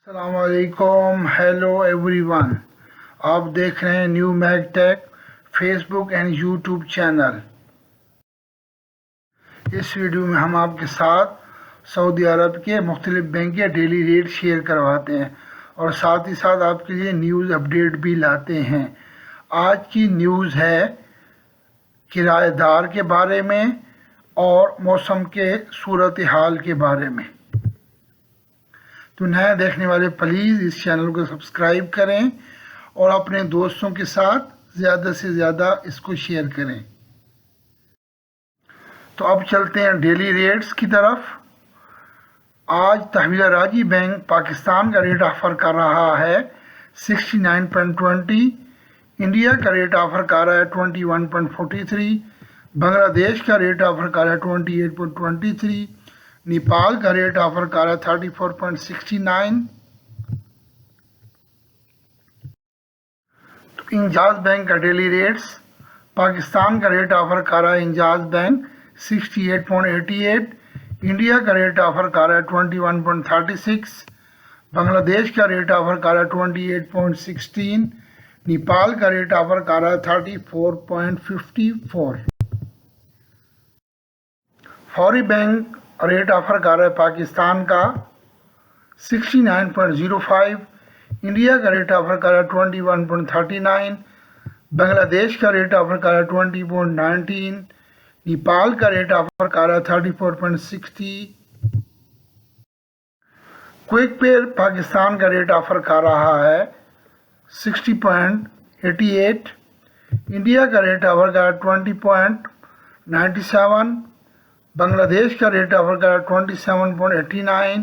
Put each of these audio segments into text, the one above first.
السلام علیکم، hello every one. آپ دیکھ رہے ہیں new mag tech facebook and YouTube channel. اس ویڈیو میں ہم آپ کے ساتھ سعودی عرب کے مختلف بینک کے ڈیلی ریٹ شیئر کرواتے ہیں اور ساتھ ہی ساتھ آپ کے لیے نیوز اپڈیٹ بھی لاتے ہیں. آج کی نیوز ہے کرایہ دار کے بارے میں اور موسم کے صورتحال کے بارے میں. تو نئے دیکھنے والے پلیز اس چینل کو سبسکرائب کریں اور اپنے دوستوں کے ساتھ زیادہ سے زیادہ اس کو شیئر کریں. تو اب چلتے ہیں ڈیلی ریٹس کی طرف. آج تحویلہ راجی بینک پاکستان کا ریٹ آفر کر رہا ہے 69.20، انڈیا کا ریٹ آفر کر رہا ہے 21.43، بنگلہ دیش کا ریٹ آفر کر رہا ہے 28.23، نیپال کا ریٹ آفر کر رہا ہے 34.69. تو انجاز بینک کا ڈیلی ریٹس، پاکستان کا ریٹ آفر کر رہا ہے انجاز بینک 68.88، انڈیا کا ریٹ آفر کر رہا ہے 21.36، بنگلہ دیش کا ریٹ آفر کر رہا ہے 28.16، نیپال کا ریٹ آفر کر رہا ہے 34.54. فوری بینک ریٹ آفر کر رہا ہے پاکستان کا 69.05، انڈیا کا ریٹ آفر کر رہا ہے 21.39، بنگلہ دیش کا ریٹ آفر کر رہا ہے 20.19، نیپال کا ریٹ آفر کر رہا ہے 34.60. کوئک پے پاکستان کا ریٹ آفر کر رہا ہے 60.88، انڈیا کا ریٹ آفر کر رہا ہے 20.97، بنگلہ دیش کا ریٹ آفر کر رہا ہے 27.89،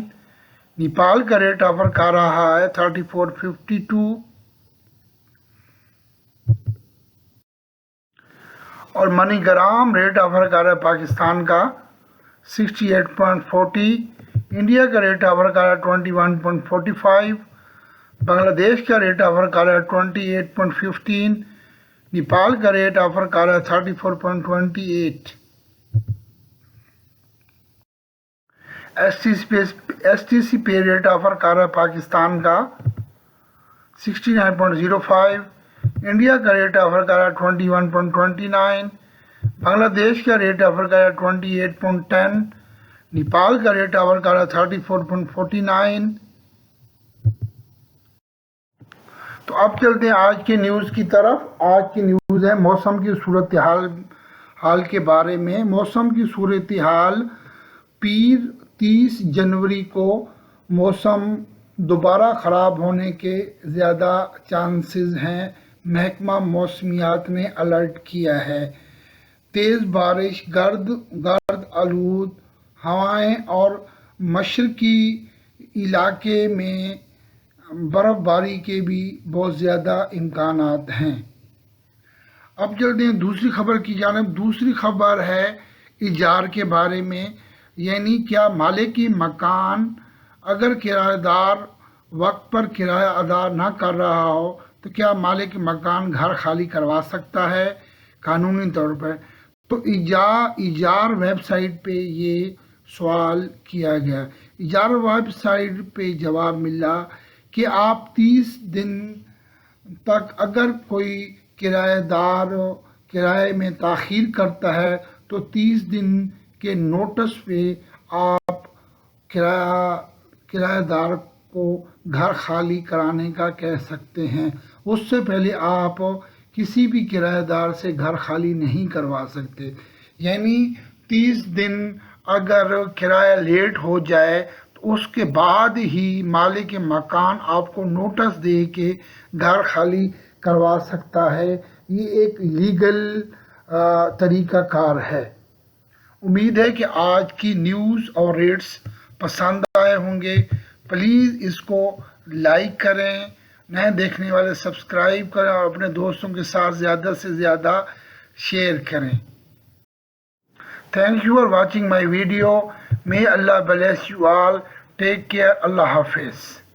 نیپال کا ریٹ آفر کر رہا ہے 34.52. اور منی گرام ریٹ آفر کر رہا ہے پاکستان کا 68.40، انڈیا کا ریٹ آفر کر رہا ہے 21.45، بنگلہ دیش کا ریٹ آفر کر رہا ہے 28.15، نیپال کا ریٹ آفر کر رہا ہے 34.28. ایس ٹی سی پے ریٹ آفر کر رہا ہے پاکستان کا 69.05، انڈیا کا ریٹ آفر کر رہا ہے 21.29، بنگلہ دیش کا ریٹ آفر کر رہا ہے 28.10، نیپال کا ریٹ آفر کر رہا ہے 34.49. تو اب چلتے ہیں آج کے نیوز کی طرف. آج کی نیوز ہے موسم کی صورتحال کے بارے میں. موسم کی صورتحال: پیر 30 جنوری کو موسم دوبارہ خراب ہونے کے زیادہ چانسز ہیں. محکمہ موسمیات نے الرٹ کیا ہے. تیز بارش، گرد آلود ہوائیں اور مشرقی علاقے میں برف باری کے بھی بہت زیادہ امکانات ہیں. اب چلتے ہیں دوسری خبر کی جانب. دوسری خبر ہے ایجار کے بارے میں، یعنی کیا مالک مکان اگر کرایہ دار وقت پر کرایہ ادا نہ کر رہا ہو تو کیا مالک مکان گھر خالی کروا سکتا ہے قانونی طور پر. تو ایجار ویب سائٹ پہ یہ سوال کیا گیا. ایجار ویب سائٹ پہ جواب ملا کہ آپ 30 دن تک اگر کوئی کرایہ دار کرائے میں تاخیر کرتا ہے تو 30 دن کے نوٹس پہ آپ کرایہ دار کو گھر خالی کرانے کا کہہ سکتے ہیں. اس سے پہلے آپ کسی بھی کرایہ دار سے گھر خالی نہیں کروا سکتے. یعنی 30 دن اگر کرایہ لیٹ ہو جائے تو اس کے بعد ہی مالک مکان آپ کو نوٹس دے کے گھر خالی کروا سکتا ہے. یہ ایک لیگل طریقہ کار ہے. امید ہے کہ آج کی نیوز اور ریٹس پسند آئے ہوں گے. پلیز اس کو لائک کریں، نئے دیکھنے والے سبسکرائب کریں اور اپنے دوستوں کے ساتھ زیادہ سے زیادہ شیئر کریں. Thank you for watching my video. May Allah bless you all. Take care. Allah Hafiz.